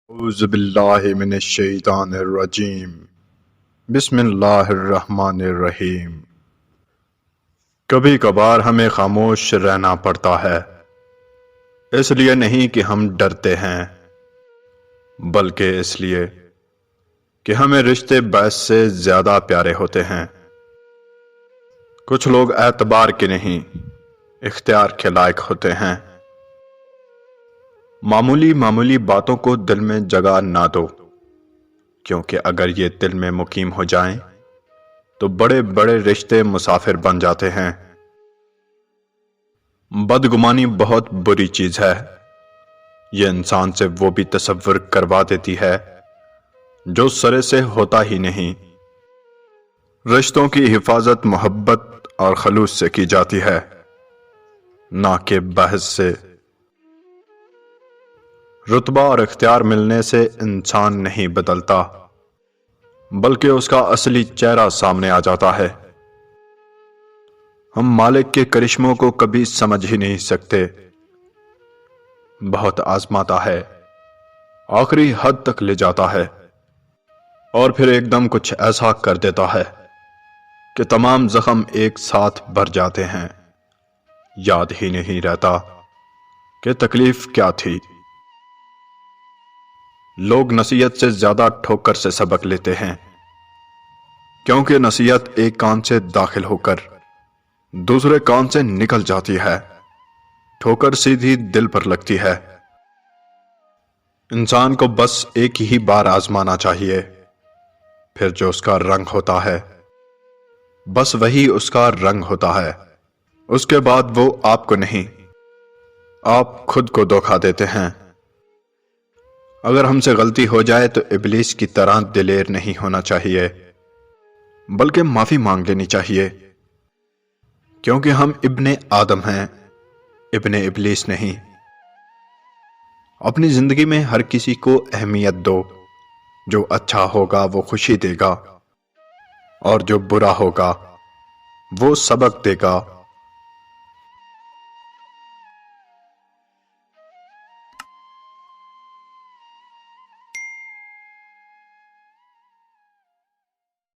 اعوذ باللہ من الشیطان الرجیم بسم اللہ الرحمن الرحیم۔ کبھی کبھار ہمیں خاموش رہنا پڑتا ہے، اس لیے نہیں کہ ہم ڈرتے ہیں، بلکہ اس لیے کہ ہمیں رشتے باعث سے زیادہ پیارے ہوتے ہیں۔ کچھ لوگ اعتبار کے نہیں، اختیار کے لائق ہوتے ہیں۔ معمولی باتوں کو دل میں جگہ نہ دو، کیونکہ اگر یہ دل میں مقیم ہو جائیں تو بڑے بڑے رشتے مسافر بن جاتے ہیں۔ بدگمانی بہت بری چیز ہے، یہ انسان سے وہ بھی تصور کروا دیتی ہے جو سرے سے ہوتا ہی نہیں۔ رشتوں کی حفاظت محبت اور خلوص سے کی جاتی ہے، نہ کہ بحث سے۔ رتبہ اور اختیار ملنے سے انسان نہیں بدلتا، بلکہ اس کا اصلی چہرہ سامنے آ جاتا ہے۔ ہم مالک کے کرشموں کو کبھی سمجھ ہی نہیں سکتے، بہت آزماتا ہے، آخری حد تک لے جاتا ہے، اور پھر ایک دم کچھ ایسا کر دیتا ہے کہ تمام زخم ایک ساتھ بھر جاتے ہیں، یاد ہی نہیں رہتا کہ تکلیف کیا تھی۔ لوگ نصیحت سے زیادہ ٹھوکر سے سبق لیتے ہیں، کیونکہ نصیحت ایک کان سے داخل ہو کر دوسرے کان سے نکل جاتی ہے، ٹھوکر سیدھی دل پر لگتی ہے۔ انسان کو بس ایک ہی بار آزمانا چاہیے، پھر جو اس کا رنگ ہوتا ہے بس وہی اس کا رنگ ہوتا ہے، اس کے بعد وہ آپ کو نہیں، آپ خود کو دھوکا دیتے ہیں۔ اگر ہم سے غلطی ہو جائے تو ابلیس کی طرح دلیر نہیں ہونا چاہیے، بلکہ معافی مانگ لینی چاہیے، کیونکہ ہم ابن آدم ہیں، ابن ابلیس نہیں۔ اپنی زندگی میں ہر کسی کو اہمیت دو، جو اچھا ہوگا وہ خوشی دے گا، اور جو برا ہوگا وہ سبق دے گا۔